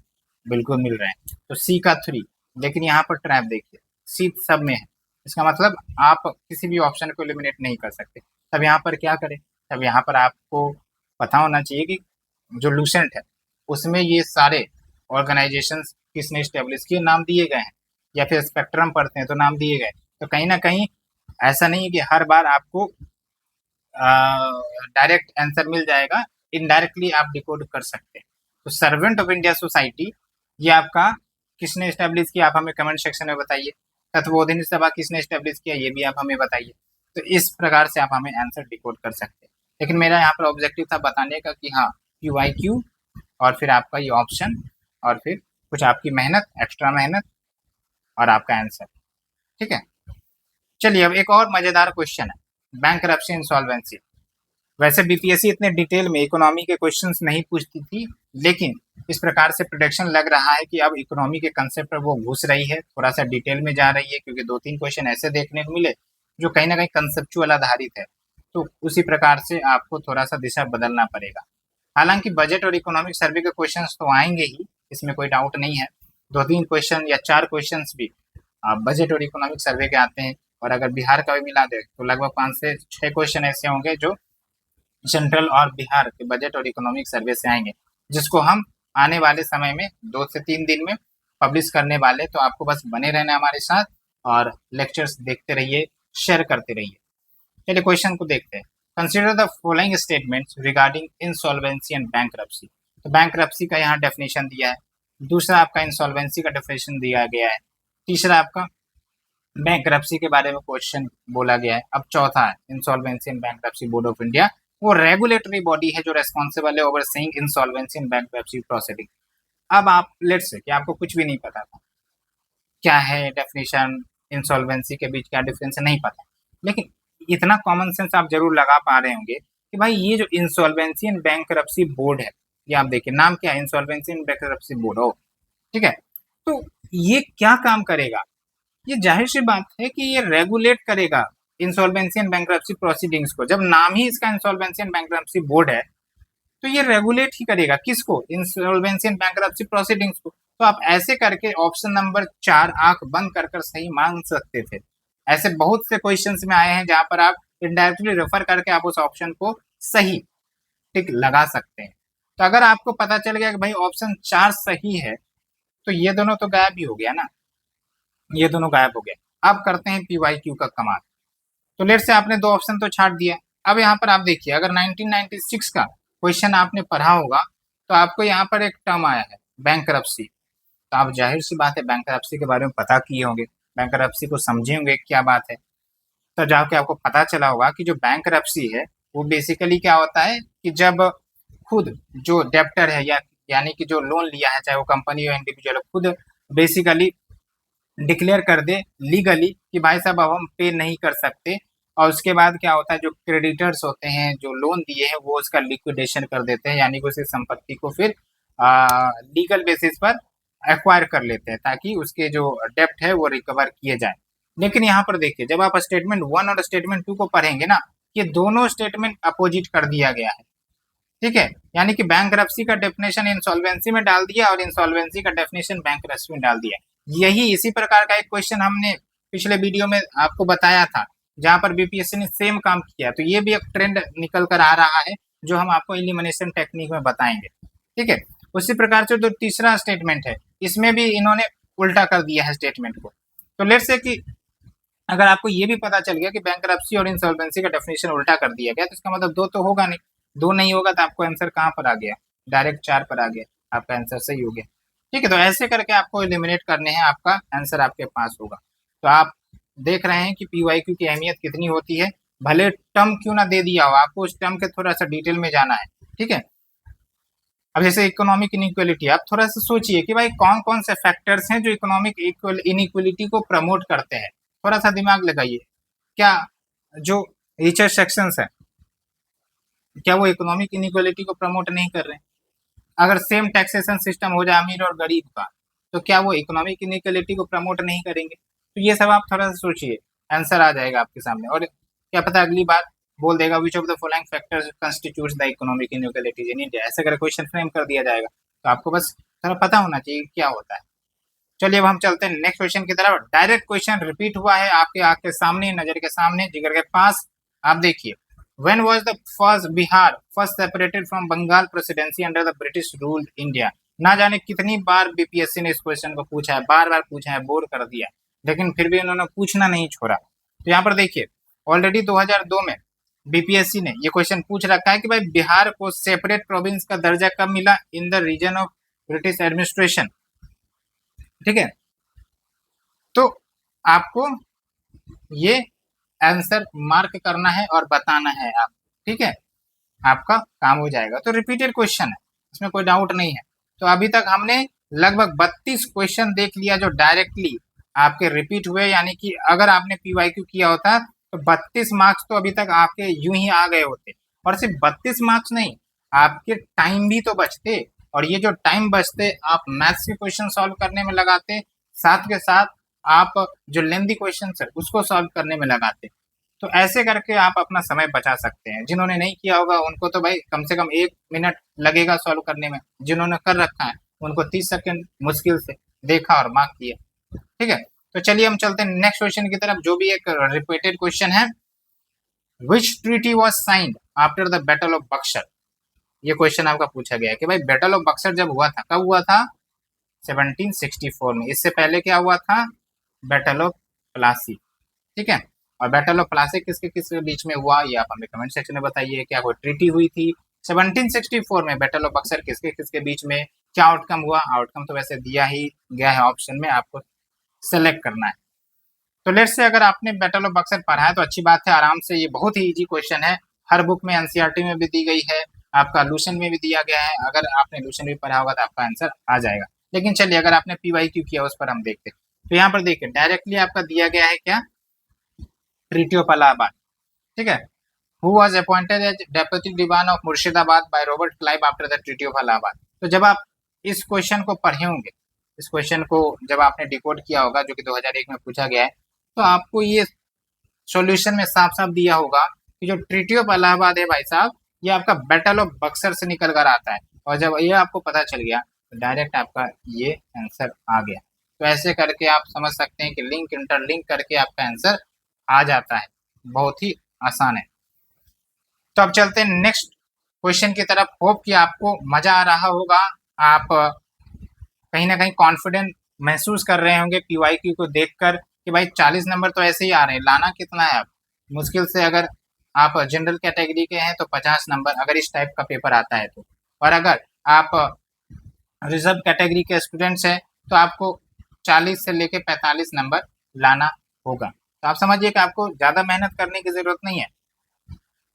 बिल्कुल मिल रहे हैं, तो सी का 3। लेकिन यहाँ पर ट्रैप देखिए, सी सब में है, इसका मतलब आप किसी भी ऑप्शन को एलिमिनेट नहीं कर सकते। तब यहाँ पर क्या करें, तब यहाँ पर आपको पता होना चाहिए कि जो लूसेंट है उसमें ये सारे ऑर्गेनाइजेशंस किसने स्टेब्लिश किए, नाम दिए गए हैं, या फिर स्पेक्ट्रम पढ़ते हैं तो नाम दिए गए। तो कहीं ना कहीं ऐसा नहीं है कि हर बार आपको डायरेक्ट आंसर मिल जाएगा, इनडायरेक्टली आप डिकोड कर सकते हैं। तो सर्वेंट ऑफ इंडिया सोसाइटी ये आपका किसने स्टैब्लिश किया, आप हमें कमेंट सेक्शन में बताइए। तत्वबोधिनी सभा किसने स्टैब्लिश किया, ये भी आप हमें बताइए। तो इस प्रकार से आप हमें आंसर डिकोड कर सकते हैं। लेकिन मेरा यहाँ पर ऑब्जेक्टिव था बताने का कि हाँ पीवाईक्यू और फिर आपका ये ऑप्शन और फिर कुछ आपकी मेहनत, एक्स्ट्रा मेहनत और आपका आंसर, ठीक है। चलिए अब एक और मजेदार क्वेश्चन है, बैंकरप्सी इंसॉल्वेंसी। वैसे बीपीएससी इतने डिटेल में इकोनॉमी के क्वेश्चंस नहीं पूछती थी, लेकिन इस प्रकार से प्रोडिक्शन लग रहा है कि अब इकोनॉमी के कंसेप्ट पर वो घुस रही है, थोड़ा सा डिटेल में जा रही है, क्योंकि 2-3 क्वेश्चन ऐसे देखने को मिले जो कहीं ना कहीं कंसेप्चुअल आधारित है। तो उसी प्रकार से आपको थोड़ा सा दिशा बदलना पड़ेगा। हालांकि बजट और इकोनॉमिक सर्वे के क्वेश्चन तो आएंगे ही, इसमें कोई डाउट नहीं है। 2-3 क्वेश्चन या 4 क्वेश्चन भी बजट और इकोनॉमिक सर्वे के आते हैं, और अगर बिहार का भी मिला दे तो लगभग 5 से 6 क्वेश्चन ऐसे होंगे जो सेंट्रल और बिहार के बजट और इकोनॉमिक सर्वे से आएंगे, जिसको हम आने वाले समय में 2 से 3 दिन में पब्लिश करने वाले। तो आपको बस बने रहना हमारे साथ और लेक्चर्स देखते रहिए, शेयर करते रहिए। चलिए क्वेश्चन को देखते हैं। Consider the following statements regarding insolvency and bankruptcy. तो बैंकरप्सी का यहाँ डेफिनेशन दिया है, दूसरा आपका इंसॉल्वेंसी का डेफिनेशन दिया गया है, तीसरा आपका बैंकरप्सी के बारे में क्वेश्चन बोला गया है। अब चौथा है insolvency and bankruptcy board of India, वो रेगुलेटरी बॉडी है जो रेस्पॉन्सिबल है overseeing insolvency and bankruptcy proceeding. अब आप लेट्स से कि आपको कुछ भी नहीं पता था, क्या है डेफिनेशन, इंसॉल्वेंसी के बीच क्या डिफरेंस है, नहीं पता, लेकिन इतना कॉमन सेंस आप जरूर लगा पा रहे होंगे कि भाई ये जो इंसॉल्वेंसी एंड बैंकरप्सी बोर्ड है, ये आप देखिए नाम क्या है, इंसॉल्वेंसी एंड बैंकरप्सी बोर्ड हो, ठीक है। तो ये क्या काम करेगा, ये जाहिर सी बात है कि ये रेगुलेट करेगा इंसॉल्वेंसी एंड बैंकरप्सी प्रोसीडिंग्स को। जब नाम ही इसका इंसॉल्वेंसी एंड बैंकरप्सी बोर्ड है तो ये रेगुलेट ही करेगा किसको, इंसॉल्वेंसी एंड बैंकरप्सी प्रोसीडिंग्स को। तो आप ऐसे करके ऑप्शन नंबर 4 आंख बंद कर कर सही मांग सकते थे। ऐसे बहुत से क्वेश्चंस में आए हैं जहां पर आप इनडायरेक्टली रेफर करके आप उस ऑप्शन को सही टिक लगा सकते हैं। तो अगर आपको पता चल गया कि भाई ऑप्शन 4 सही है, तो ये दोनों तो गायब ही हो गया ना, ये दोनों गायब हो गए। अब करते हैं पीवाईक्यू का कमाल। तो लेट से आपने 2 ऑप्शन तो छाट दिया। अब यहाँ पर आप देखिए, अगर 1996 का क्वेश्चन आपने पढ़ा होगा तो आपको यहाँ पर एक टर्म आया है बैंकरप्सी। तो आप जाहिर सी बात है बैंकरप्सी के बारे में पता किए होंगे, बैंकरप्सी को समझे होंगे क्या बात है। तो जाके आपको पता चला होगा कि जो बैंकरप्सी है वो बेसिकली क्या होता है कि जब खुद जो डेप्टर है या यानी कि जो लोन लिया है, चाहे वो कंपनी हो इंडिविजुअल, खुद बेसिकली डिक्लेयर कर दे लीगली कि भाई साहब अब हम पे नहीं कर सकते, और उसके बाद क्या होता है जो क्रेडिटर्स होते हैं जो लोन दिए हैं वो उसका लिक्विडेशन कर देते हैं, यानी कि उसकी संपत्ति को फिर लीगल बेसिस पर एक्वायर कर लेते हैं ताकि उसके जो डेप्ट है वो रिकवर किए जाए। लेकिन यहाँ पर देखिए, जब आप स्टेटमेंट 1 और स्टेटमेंट 2 को पढ़ेंगे ना, ये दोनों स्टेटमेंट अपोजिट कर दिया गया है, ठीक है। यानी कि बैंकरप्सी का डेफिनेशन इंसॉल्वेंसी में डाल दिया और इंसॉल्वेंसी का डेफिनेशन बैंकरप्सी में डाल दिया। यही इसी प्रकार का एक क्वेश्चन हमने पिछले वीडियो में आपको बताया था, जहां पर बीपीएससी ने सेम काम किया। तो ये भी एक ट्रेंड निकल कर आ रहा है जो हम आपको एलिमिनेशन टेक्निक में बताएंगे, ठीक है। उसी प्रकार से जो तीसरा स्टेटमेंट है इसमें भी इन्होंने उल्टा कर दिया है स्टेटमेंट को। तो लेट्स से कि अगर आपको ये भी पता चल गया कि बैंकरप्सी और इंसॉल्वेंसी का डेफिनेशन उल्टा कर दिया गया, तो इसका मतलब 2 तो होगा नहीं, 2 नहीं होगा तो आपको आंसर कहाँ पर आ गया, डायरेक्ट 4 पर आ गया, आपका आंसर सही हो गया, ठीक है। तो ऐसे करके आपको एलिमिनेट करने हैं, आपका आंसर आपके पास होगा। तो आप देख रहे हैं कि पीवाईक्यू की अहमियत कितनी होती है। भले टर्म क्यों ना दे दिया हो, आपको उस टर्म के थोड़ा सा डिटेल में जाना है, ठीक है। अब जैसे इकोनॉमिक इनइक्वलिटी, आप थोड़ा सा सोचिए कि भाई कौन कौन से फैक्टर्स हैं जो इकोनॉमिक इनइक्वलिटी को प्रमोट करते हैं, थोड़ा सा दिमाग लगाइए। क्या जो रिचर सेक्शंस है, क्या वो इकोनॉमिक इनइक्वलिटी को प्रमोट नहीं कर रहे हैं? अगर सेम टैक्सेशन सिस्टम हो जाए अमीर और गरीब का, तो क्या वो इकोनॉमिक इनइक्वलिटी को प्रमोट नहीं करेंगे? तो ये सब आप थोड़ा सा सोचिए, आंसर आ जाएगा आपके सामने। और क्या पता अगली बार बोल देगा विच of the following factors constitutes the economic inequalities in India, ऐसे करके क्वेश्चन फ्रेम कर दिया जाएगा। तो आपको बस थोड़ा पता होना चाहिए क्या होता है। चलिए अब हम चलते हैं नेक्स्ट क्वेश्चन की तरफ। डायरेक्ट क्वेश्चन रिपीट हुआ है आपके आंख के सामने, नजर के सामने, जिगर के पास। आप देखिए, when was the first Bihar first separated from Bengal presidency under the British rule India? ना जाने कितनी बार बीपीएससी ने इस क्वेश्चन को पूछा है, बार बार पूछा है, बोर कर दिया, लेकिन फिर भी उन्होंने पूछना नहीं छोड़ा। तो यहाँ पर देखिए, ऑलरेडी 2002 में बीपीएससी ने ये क्वेश्चन पूछ रखा है कि भाई बिहार को सेपरेट प्रोविंस का दर्जा कब मिला in the reason of British administration, ठीक है। तो आपको ये आंसर मार्क करना है और बताना है आप, ठीक है, आपका काम हो जाएगा। तो रिपीटेड क्वेश्चन है, इसमें कोई डाउट नहीं है। तो अभी तक हमने लगभग 32 क्वेश्चन देख लिया जो डायरेक्टली आपके रिपीट हुए, यानी कि अगर आपने पीवाईक्यू किया होता तो 32 मार्क्स तो अभी तक आपके यूं ही आ गए होते। और सिर्फ 32 मार्क्स नहीं, आपके टाइम भी तो बचते, और ये जो टाइम बचते आप मैथ्स के क्वेश्चन सॉल्व करने में लगाते, साथ के साथ आप जो लेंदी क्वेश्चन है उसको सॉल्व करने में लगाते। तो ऐसे करके आप अपना समय बचा सकते हैं। जिन्होंने नहीं किया होगा उनको तो भाई कम से कम 1 मिनट लगेगा सॉल्व करने में, जिन्होंने कर रखा है उनको 30 सेकंड मुश्किल से देखा और मार्क किया, ठीक है। तो चलिए हम चलते हैं नेक्स्ट क्वेश्चन की तरफ, जो भी एक रिपीटेड क्वेश्चन है। Which treaty was signed after the battle of Buxar? ये क्वेश्चन आपका पूछा गया है कि भाई बैटल ऑफ बक्सर जब हुआ था, कब हुआ था? 1764 में। इससे पहले क्या हुआ था? बैटल ऑफ प्लासी, ठीक है। और बैटल ऑफ प्लासी किसके किसके बीच में हुआ, ये आप हमें कमेंट सेक्शन में बताइए। क्या कोई ट्रीटी हुई थी 1764 में? बैटल ऑफ बक्सर किसके किसके बीच में? क्या आउटकम हुआ? आउटकम तो वैसे दिया ही गया है ऑप्शन में, आपको सेलेक्ट करना है। तो लेट्स से अगर आपने बैटल ऑफ बक्सर पढ़ा है तो अच्छी बात है, आराम से, ये बहुत ही इजी क्वेश्चन है। हर बुक में एनसीईआरटी में भी दी गई है, आपका लूशन में भी दिया गया है। अगर आपने लूशन भी पढ़ा होगा तो आपका आंसर आ जाएगा। लेकिन चलिए अगर आपने पीवाईक्यू किया उस पर हम देखते हैं। तो यहाँ पर देखिए डायरेक्टली आपका दिया गया है क्या? ट्रीटी ऑफ इलाहाबाद, ठीक है। Who was appointed as deputy diwan of Murshidabad by Robert Clive after the treaty of Allahabad? तो जब आप इस क्वेश्चन को पढ़े होंगे, इस क्वेश्चन को जब आपने डिकोड किया होगा, जो कि 2001 में पूछा गया है, तो आपको ये सॉल्यूशन में साफ साफ दिया होगा कि जो ट्रीटी ऑफ इलाहाबाद है भाई साहब, ये आपका बैटल ऑफ बक्सर से निकल कर आता है। और जब ये आपको पता चल गया तो डायरेक्ट आपका ये आंसर आ गया। तो ऐसे करके आप समझ सकते हैं कि लिंक इंटरलिंक करके आपका आंसर आ जाता है, बहुत ही आसान है। तो अब चलते हैं नेक्स्ट क्वेश्चन की तरफ। होप कि आपको मजा आ रहा होगा, आप कहीं ना कहीं कॉन्फिडेंट महसूस कर रहे होंगे पीवाईक्यू को देखकर कि भाई 40 नंबर तो ऐसे ही आ रहे हैं, लाना कितना है। आप मुश्किल से अगर आप जनरल कैटेगरी के हैं तो 50 नंबर अगर इस टाइप का पेपर आता है तो, और अगर आप रिजर्व कैटेगरी के स्टूडेंट्स हैं तो आपको 40 से लेके 45 नंबर लाना होगा। तो आप समझिए कि आपको ज़्यादा मेहनत करने की ज़रूरत नहीं है।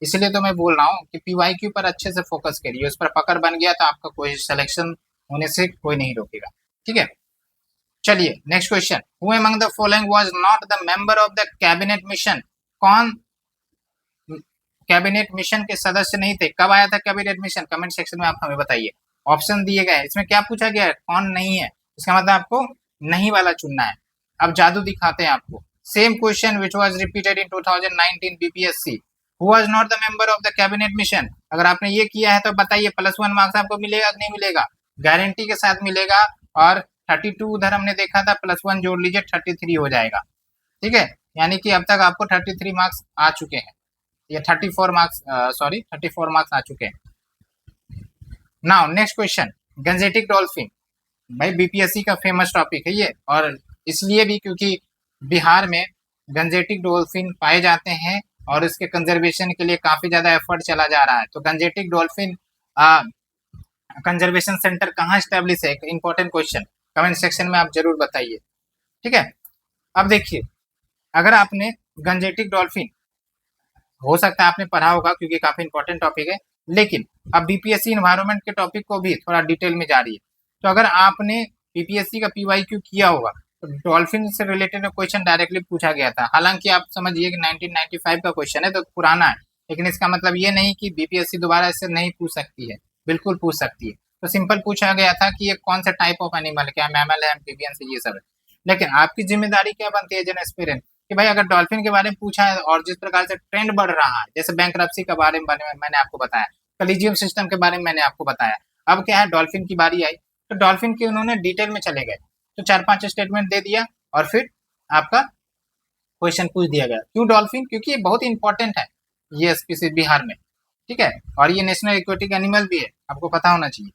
इसलिए तो मैं बोल रहा हूँ कि पीवाईक्यू पर अच्छे से फोकस करिए, उस पर पकड़ बन गया तो आपका कोई सिलेक्शन होने से कोई नहीं रोकेगा, ठीक है। चलिए next question. Who among the following was not the member of the cabinet mission? कौन कैबिनेट मिशन के सदस्य नहीं थे? कब आया था कैबिनेट मिशन? कमेंट सेक्शन में आप हमें बताइए। ऑप्शन दिए गए हैं, इसमें क्या पूछा गया है? कौन नहीं है, इसका मतलब आपको नहीं वाला चुनना है। अब जादू दिखाते हैं आपको। Same question which was repeated in 2019 BPSC. Who was not the member of the cabinet mission? अगर आपने ये किया है तो बताइए +1 मार्क्स आपको मिलेगा कि नहीं मिलेगा? गारंटी के साथ मिलेगा। और 32 उधर हमने देखा था, +1 जोड़ लीजिए 33 हो जाएगा, ठीक है। यानी कि अब तक आपको 33 मार्क्स आ चुके हैं, ये 34 मार्क्स, सॉरी 34 मार्क्स आ चुके हैं। Now next question. Gangetic dolphin, भाई बीपीएससी का फेमस टॉपिक है ये, और इसलिए भी क्योंकि बिहार में गंजेटिक डॉल्फिन पाए जाते हैं और इसके कंजर्वेशन के लिए काफी ज्यादा एफर्ट चला जा रहा है। तो गंजेटिक डॉल्फिन कंजर्वेशन सेंटर कहाँ स्टैब्लिश है? एक इंपॉर्टेंट क्वेश्चन, कमेंट सेक्शन में आप जरूर बताइए, ठीक है। अब देखिए, अगर आपने गंजेटिक डॉल्फिन हो सकता है आपने पढ़ा होगा क्योंकि काफी इंपॉर्टेंट टॉपिक है, लेकिन अब बीपीएससी इन्वायरमेंट के टॉपिक को भी थोड़ा डिटेल में जा रही है। तो अगर आपने बीपीएससी का पीवाईक्यू किया होगा तो डॉल्फिन से रिलेटेड क्वेश्चन डायरेक्टली पूछा गया था। हालांकि आप समझिए कि 1995 का क्वेश्चन है तो पुराना है, लेकिन इसका मतलब ये नहीं कि बीपीएससी दोबारा इससे नहीं पूछ सकती है, बिल्कुल पूछ सकती है। तो सिंपल पूछा गया था कि ये कौन सा टाइप ऑफ एनिमल है, क्या मैमल है, एम्फीबियन से, ये सब है। लेकिन आपकी जिम्मेदारी क्या बनती है एज एन एस्पिरेंट कि भाई अगर डॉल्फिन के बारे में पूछा है और जिस प्रकार से ट्रेंड बढ़ रहा है, जैसे बैंक्रप्सी के बारे में मैंने आपको बताया, कलीजियम सिस्टम के बारे में मैंने आपको बताया, अब क्या है डॉल्फिन की बारी आई, तो डॉल्फिन की उन्होंने डिटेल में चले गए, तो 4-5 स्टेटमेंट दे दिया और फिर आपका क्वेश्चन पूछ दिया गया। क्यों डॉल्फिन? क्योंकि ये बहुत इंपॉर्टेंट है, ये स्पीसीज बिहार में, ठीक है, और ये नेशनल एक्वेटिक एनिमल भी है, आपको पता होना चाहिए।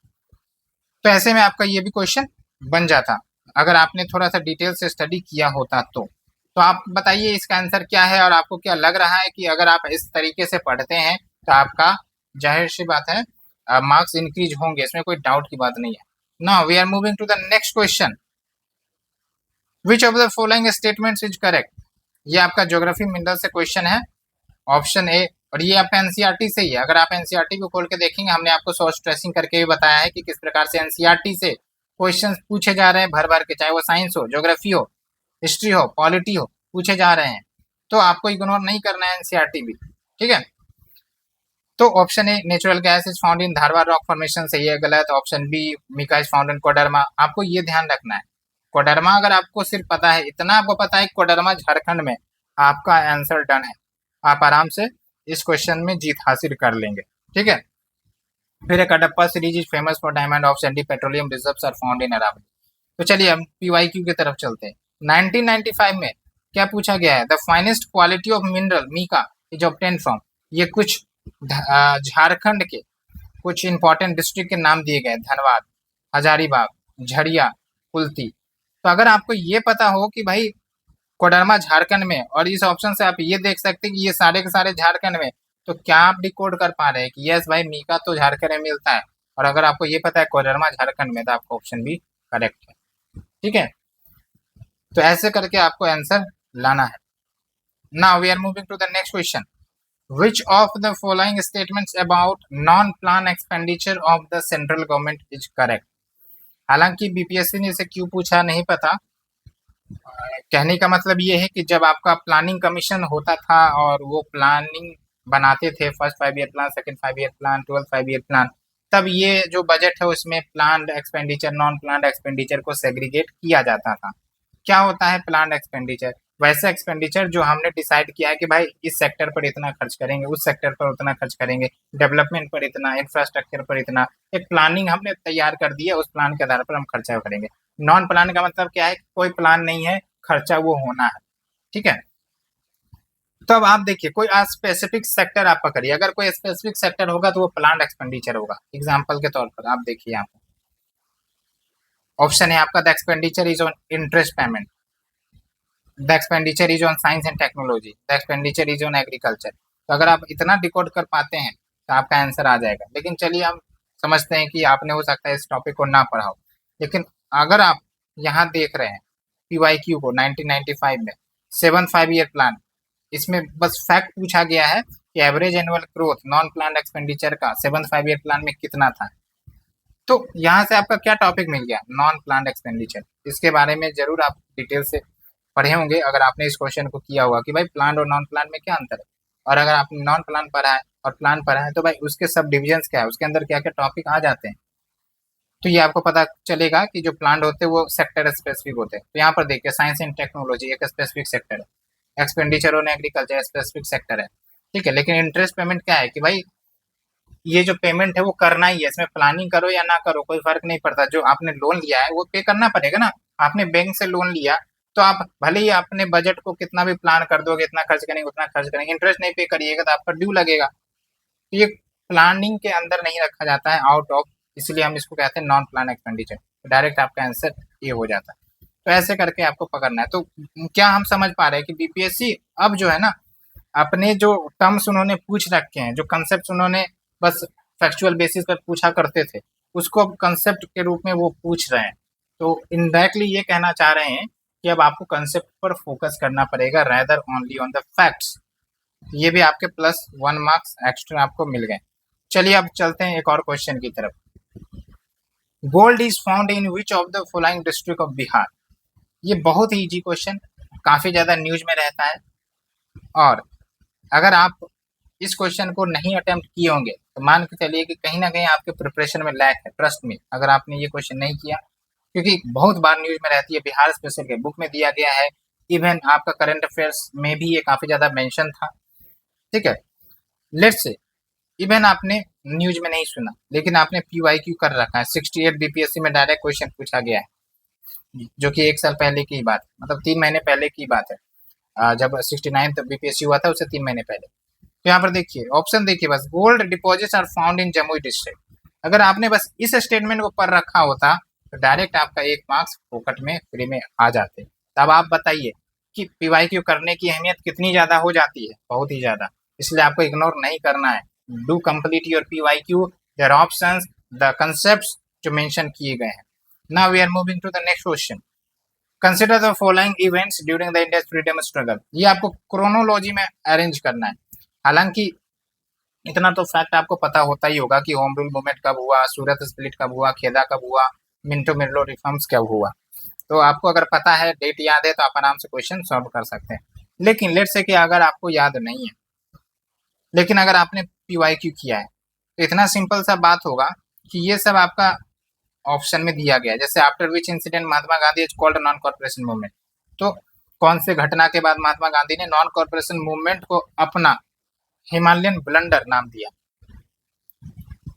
तो ऐसे में आपका ये भी क्वेश्चन बन जाता अगर आपने थोड़ा सा डिटेल से स्टडी किया होता तो आप बताइए इसका आंसर क्या है, और आपको क्या लग रहा है कि अगर आप इस तरीके से पढ़ते हैं तो आपका जाहिर सी बात है मार्क्स इंक्रीज होंगे, इसमें कोई डाउट की बात नहीं है। Now we are moving to the next question. Which of the following statements is correct? ये आपका ज्योग्राफी मिनरल से क्वेश्चन है, ऑप्शन ए, और ये आपका एनसीईआरटी से ही है। अगर आप एनसीईआरटी को खोल के देखेंगे, हमने आपको सॉर्ट स्ट्रेसिंग करके भी बताया है कि किस प्रकार से एनसीईआरटी से क्वेश्चंस पूछे जा रहे हैं भर भर के, चाहे वो साइंस हो, ज्योग्राफी हो, हिस्ट्री हो, पॉलिटी हो, पूछे जा रहे हैं। तो आपको इग्नोर नहीं करना है एनसीईआरटी भी, ठीक है। तो option A, natural gas is found in Dharwar rock formation, सही है, गलत। Option B, mica is found in Koderma. आपको ये ध्यान रखना है, कोडरमा अगर आपको सिर्फ पता है, इतना आपको पता है कोडरमा झारखंड में, आपका आंसर डन है, आप आराम से इस क्वेश्चन में जीत हासिल कर लेंगे, ठीक है। फिर एक Cuddapah series is famous for diamond of sandy petroleum reserves are found in Aravalli. तो चलिए हम पीवाईक्यू की तरफ चलते हैं। 1995 में क्या पूछा गया है? The finest quality of mineral mica is obtain from, ये कुछ झारखंड के कुछ इंपॉर्टेंट डिस्ट्रिक्ट के नाम दिए गए, धनबाद, हजारीबाग, झरिया, कुल्ती। तो अगर आपको ये पता हो कि भाई कोडरमा झारखंड में, और इस ऑप्शन से आप ये देख सकते हैं कि ये सारे के सारे झारखंड में, तो क्या आप डिकोड कर पा रहे हैं कि यस भाई मीका तो झारखंड में मिलता है, और अगर आपको ये पता है कोडरमा झारखंड में, तो आपका ऑप्शन भी करेक्ट है, ठीक है। तो ऐसे करके आपको आंसर लाना है। Now we are moving to the next question. Which of the following statements about non plan expenditure of the central government is correct? हालांकि बीपीएससी ने इसे क्यों पूछा नहीं पता, कहने का मतलब ये है कि जब आपका प्लानिंग कमीशन होता था और वो प्लानिंग बनाते थे, first 5 year plan, second 5 year plan, 12th 5 year plan, तब ये जो बजट है उसमें planned expenditure, non planned expenditure को सेग्रीगेट किया जाता था। क्या होता है प्लान्ड एक्सपेंडिचर? वैसे एक्सपेंडिचर जो हमने डिसाइड किया है कि भाई इस सेक्टर पर इतना खर्च करेंगे, उस सेक्टर पर उतना खर्च करेंगे, डेवलपमेंट पर इतना, इंफ्रास्ट्रक्चर पर इतना, एक प्लानिंग हमने तैयार कर दी है, उस प्लान के आधार पर हम खर्चा करेंगे। नॉन प्लान का मतलब क्या है? कोई प्लान नहीं है, खर्चा वो होना है, ठीक है। तो अब आप देखिए कोई स्पेसिफिक सेक्टर आप पकड़िए, अगर कोई स्पेसिफिक सेक्टर होगा तो वो प्लान्ड एक्सपेंडिचर होगा। एग्जांपल के तौर पर आप देखिए, यहाँ ऑप्शन है आपका the expenditure is on interest payment, the expenditure is on science and technology, the expenditure is on agriculture. तो अगर आप इतना डिकोड कर पाते हैं तो आपका आंसर आ जाएगा। लेकिन चलिए हम समझते हैं कि आपने हो सकता है इस टॉपिक को ना पढ़ा हो, लेकिन अगर आप यहाँ देख रहे हैं पीवाईक्यू को 1995 में 7th 5 ईयर प्लान, इसमें बस फैक्ट पूछा गया है कि average annual growth non plan expenditure का 7th 5 ईयर प्लान में कितना था। तो यहाँ से आपका क्या टॉपिक मिल गया? Non plan expenditure. इसके बारे में जरूर आप डिटेल से पढ़े होंगे अगर आपने इस क्वेश्चन को किया होगा कि भाई प्लान और नॉन प्लान में क्या अंतर है। और अगर आपने नॉन प्लान पढ़ा है और प्लान पढ़ा है तो भाई उसके सब डिविजन्स क्या है, उसके अंदर क्या क्या टॉपिक आ जाते हैं, तो ये आपको पता चलेगा कि जो प्लान होते हैं वो सेक्टर स्पेसिफिक होते हैं। तो यहाँ पर देखिए साइंस एंड टेक्नोलॉजी एक स्पेसिफिक सेक्टर है, expenditure on agriculture specific sector है, ठीक है। लेकिन इंटरेस्ट पेमेंट क्या है कि भाई ये जो पेमेंट है वो करना ही है, इसमें प्लानिंग करो या ना करो कोई फर्क नहीं पड़ता, जो आपने लोन लिया है वो पे करना पड़ेगा ना। आपने बैंक से लोन लिया तो आप भले ही अपने बजट को कितना भी प्लान कर दोगे, इतना खर्च करेंगे उतना खर्च करेंगे, इंटरेस्ट नहीं पे करिएगा तो आपका ड्यू लगेगा। तो ये प्लानिंग के अंदर नहीं रखा जाता है, आउट ऑफ, इसलिए हम इसको कहते हैं नॉन प्लान एक्सपेंडिचर। तो डायरेक्ट आपका आंसर ये हो जाता है। तो ऐसे करके आपको पकड़ना है। तो क्या हम समझ पा रहे हैं कि बीपीएससी अब जो है ना, अपने जो टर्म्स उन्होंने पूछ रखे हैं, जो कंसेप्ट उन्होंने बस फैक्चुअल बेसिस पर पूछा करते थे, उसको अब कंसेप्ट के रूप में वो पूछ रहे हैं। तो इनडायरेक्टली ये कहना चाह रहे हैं कि अब आपको कंसेप्ट पर फोकस करना पड़ेगा, rather only on the facts. ये भी आपके +1 मार्क्स एक्स्ट्रा आपको मिल गए। चलिए अब चलते हैं एक और क्वेश्चन की तरफ। Gold is found in which of the following district of Bihar. ये बहुत ही इजी क्वेश्चन, काफी ज्यादा न्यूज में रहता है, और अगर आप इस क्वेश्चन को नहीं अटेम्प्ट किए होंगे तो मान के चलिए कि कहीं ना कहीं आपके प्रिपरेशन में लैक है। ट्रस्ट में, अगर आपने ये क्वेश्चन नहीं किया, क्योंकि बहुत बार न्यूज में रहती है, बिहार स्पेशल के बुक में दिया गया है, इवन आपका करंट अफेयर्स में भी ये काफी ज्यादा मेंशन था। ठीक है, लेट्स से इवन आपने न्यूज में नहीं सुना लेकिन आपने पीवाईक्यू कर रखा है। 68 बीपीएससी में डायरेक्ट क्वेश्चन पूछा गया है, जो कि 1 साल पहले की बात है, मतलब 3 महीने पहले की बात है। जब 69 बीपीएससी हुआ था उससे 3 महीने पहले। तो यहाँ पर देखिए ऑप्शन, देखिए बस, gold deposits are found in Jamui district. अगर आपने बस इस स्टेटमेंट को पढ़ रखा होता तो डायरेक्ट आपका 1 मार्क्स फोकट में फ्री में आ जाते। तब आप बताइए कि पीवाईक्यू करने की अहमियत कितनी ज्यादा हो जाती है, बहुत ही ज्यादा। इसलिए आपको इग्नोर नहीं करना है। Do complete your PYQ, there options, the concepts जो मेंशन किए गए हैं। Now we are moving to the next question. Consider the following events during the India freedom struggle. ये आपको क्रोनोलॉजी में अरेंज करना है। हालांकि इतना तो फैक्ट आपको पता होता ही होगा कि होम रूल मूवमेंट कब हुआ, सूरत स्प्लिट कब हुआ, खेदा कब हुआ, मिंटो मिर्लो रिफॉर्म्स कब हुआ। तो आपको अगर पता है, डेट याद है, तो आप आराम से क्वेश्चन सॉल्व कर सकते हैं। लेकिन लेट्स से कि अगर आपको याद नहीं है, लेकिन अगर आपने पीवाईक्यू किया है, तो इतना सिंपल सा बात होगा कि ये सब आपका ऑप्शन में दिया गया है। जैसे after which incident Mahatma Gandhi is called non corporation movement, तो कौन से घटना के बाद महात्मा गांधी ने नॉन कॉर्पोरेशन मूवमेंट को अपना हिमालयन ब्लंडर नाम दिया।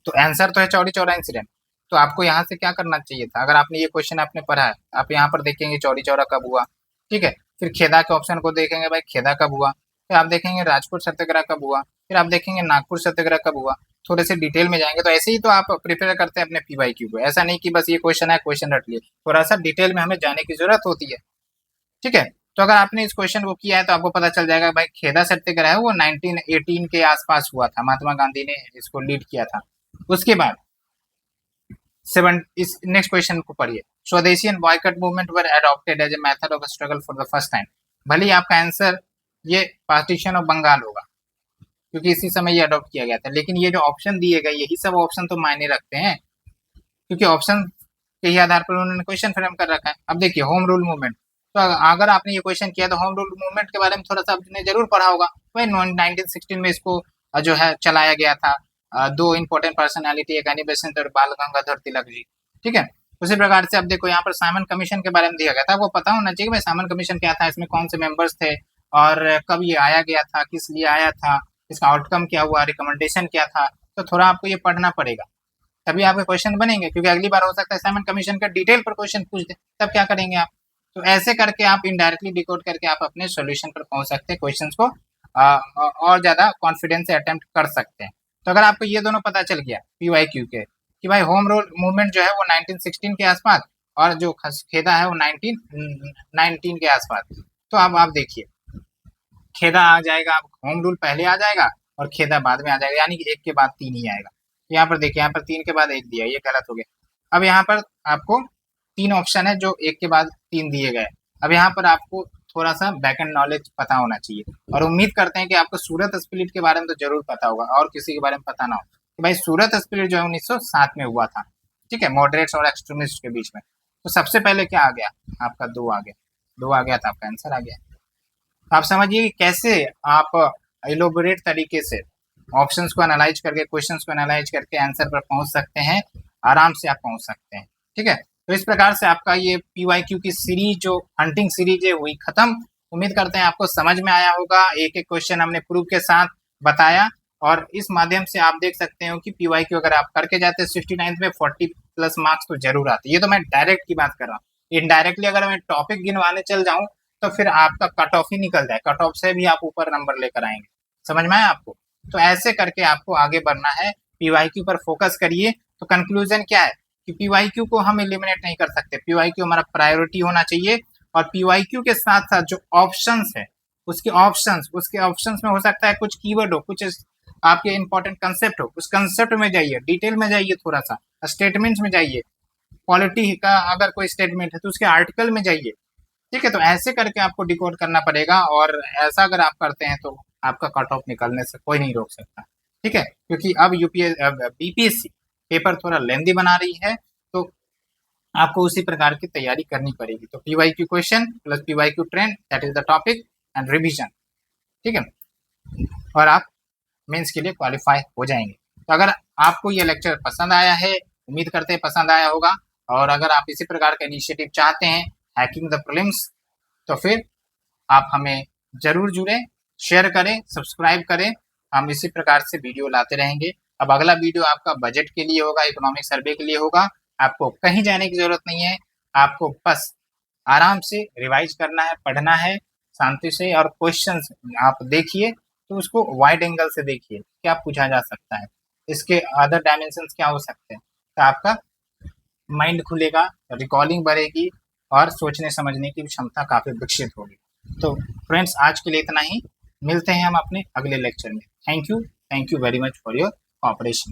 तो आंसर तो है चौरी चौरा इंसिडेंट। तो आपको यहाँ से क्या करना चाहिए था, अगर आपने ये क्वेश्चन आपने पढ़ा है, आप यहाँ पर देखेंगे चौरी चौरा कब हुआ, ठीक है। फिर खेदा के ऑप्शन को देखेंगे, भाई खेदा कब हुआ। फिर आप देखेंगे राजकोट सत्याग्रह कब हुआ। फिर आप देखेंगे नागपुर सत्याग्रह कब हुआ। थोड़े से डिटेल में जाएंगे। तो ऐसे ही तो आप प्रिपेयर करते हैं अपने पीवाईक्यू को। ऐसा नहीं कि बस ये क्वेश्चन है, क्वेश्चन रट लिए। थोड़ा सा डिटेल में हमें जाने की जरूरत होती है, ठीक है। तो अगर आपने इस क्वेश्चन को किया है तो आपको पता चल जाएगा भाई खेदा सत्याग्रह है वो 1918 के आसपास हुआ था, महात्मा गांधी ने इसको लीड किया था। उसके बाद इस नेक्स्ट क्वेश्चन को पढ़िए। Swadeshi and boycott movement were adopted as a method of struggle for the first time. भले ही आपका आंसर ये पार्टीशन ऑफ बंगाल होगा, क्योंकि इसी समय ये अडॉप्ट किया गया था, लेकिन ये जो ऑप्शन दिए गए यही सब ऑप्शन तो मायने रखते हैं, क्योंकि ऑप्शन के ही आधार पर उन्होंने क्वेश्चन फ्रेम कर रखा है। अब देखिए होम रूल मूवमेंट, तो अगर आपने ये क्वेश्चन किया तो होम रूल मूवमेंट के बारे में थोड़ा सा आपने जरूर पढ़ा होगा। भाई 1916 में इसको जो है चलाया गया था। दो इंपॉर्टेंट पर्सनालिटी, एक अनी बेसेंट और बाल गंगाधर तिलक जी, ठीक है। उसी प्रकार से अब देखो यहाँ पर साइमन कमीशन के बारे में दिया गया था। आपको पता होना चाहिए भाई साइमन कमीशन क्या था, इसमें कौन से मेंबर्स थे और कब ये आया गया था, किस लिए आया था, इसका आउटकम क्या हुआ, रिकमेंडेशन क्या था। तो थोड़ा आपको ये पढ़ना पड़ेगा, तभी आपके क्वेश्चन बनेंगे। क्योंकि अगली बार हो सकता है साइमन कमीशन का डिटेल पर क्वेश्चन पूछ दे, तब क्या करेंगे आप। तो ऐसे करके आप इनडायरेक्टली डिकोड करके आप अपने सॉल्यूशन पर पहुंच सकते हैं, क्वेश्चंस को और ज्यादा कॉन्फिडेंस से अटेम्प्ट कर सकते हैं। तो अगर आपको ये दोनों पता चल गया पीवाईक्यू के कि भाई होम रूल मूवमेंट जो है वो 1916 के आसपास और जो खेदा है वो 1919 के आसपास, तो अब आप देखिए खेदा आ जाएगा, अब होम रूल पहले आ जाएगा और खेदा बाद में आ जाएगा, यानी कि एक के बाद तीन ही आएगा। यहाँ पर देखिए, यहाँ पर 3 के बाद 1 दिया, ये गलत हो गया। अब यहाँ पर आपको 3 ऑप्शन है जो 1 के बाद 3 दिए गए। अब यहाँ पर आपको थोड़ा सा बैकएंड नॉलेज पता होना चाहिए, और उम्मीद करते हैं कि आपको सूरत स्प्लिट के बारे में तो जरूर पता होगा, और किसी के बारे में पता ना हो। तो भाई सूरत स्प्लिट जो है 1907 में हुआ था, ठीक है, मॉडरेट्स और एक्सट्रीमिस्ट के बीच में। तो सबसे पहले क्या आ गया आपका, 2 आ गया, 2 आ गया था, आपका आंसर आ गया। आप समझिए कैसे आप इलोबोरेट तरीके से ऑप्शंस को एनालाइज करके, क्वेश्चंस को एनालाइज करके आंसर पर पहुंच सकते हैं, आराम से आप पहुंच सकते हैं, ठीक है। तो इस प्रकार से आपका ये पीवाईक्यू की सीरीज, जो हंटिंग सीरीज है, हुई खत्म। उम्मीद करते हैं आपको समझ में आया होगा। एक एक क्वेश्चन हमने प्रूफ के साथ बताया, और इस माध्यम से आप देख सकते हो कि पीवाईक्यू अगर आप करके जाते हैं 69 में 40+ मार्क्स तो जरूर आते। ये तो मैं डायरेक्ट की बात कर रहा हूँ। इनडायरेक्टली अगर मैं टॉपिक गिनवाने चल जाऊं तो फिर आपका कट ऑफ ही निकल जाए, कट ऑफ से भी आप ऊपर नंबर लेकर आएंगे। समझ में आया आपको। तो ऐसे करके आपको आगे बढ़ना है, पीवाईक्यू पर फोकस करिए। तो कंक्लूजन क्या है कि पीवाईक्यू को हम एलिमिनेट नहीं कर सकते, पीवाईक्यू हमारा प्रायोरिटी होना चाहिए। और पीवाईक्यू के साथ साथ जो ऑप्शंस है, उसके ऑप्शंस में हो सकता है कुछ कीवर्ड हो, कुछ आपके इंपॉर्टेंट कंसेप्ट हो, उस कंसेप्ट में जाइए, डिटेल में जाइए, थोड़ा सा स्टेटमेंट्स में जाइए। पॉलिटी का अगर कोई स्टेटमेंट है तो उसके आर्टिकल में जाइए, ठीक है। तो ऐसे करके आपको डिकोड करना पड़ेगा, और ऐसा अगर आप करते हैं तो आपका कट ऑफ निकलने से कोई नहीं रोक सकता। ठीक है, क्योंकि अब बीपीएससी पेपर थोड़ा लेंदी बना रही है, तो आपको उसी प्रकार की तैयारी करनी पड़ेगी। तो PYQ question plus PYQ trend, that is the topic and revision. ठीक है, और आप मेंस के लिए क्वालिफाई हो जाएंगे। तो अगर आपको ये लेक्चर पसंद आया है, उम्मीद करते हैं पसंद आया होगा, और अगर आप इसी प्रकार का इनिशिएटिव चाहते हैं, हैकिंग द प्रीलिम्स, तो फिर आप हमें जरूर जुड़ें, शेयर करें, सब्सक्राइब करें। हम इसी प्रकार से वीडियो लाते रहेंगे। अब अगला वीडियो आपका बजट के लिए होगा, इकोनॉमिक सर्वे के लिए होगा। आपको कहीं जाने की जरूरत नहीं है, आपको बस आराम से रिवाइज करना है, पढ़ना है शांति से, और क्वेश्चंस आप देखिए तो उसको वाइड एंगल से देखिए, क्या पूछा जा सकता है, इसके अदर डायमेंशंस क्या हो सकते हैं। तो आपका माइंड खुलेगा, रिकॉलिंग बढ़ेगी, और सोचने समझने की क्षमता काफ़ी विकसित होगी। तो फ्रेंड्स, आज के लिए इतना ही। मिलते हैं हम अपने अगले लेक्चर में। Thank you very much for your cooperation.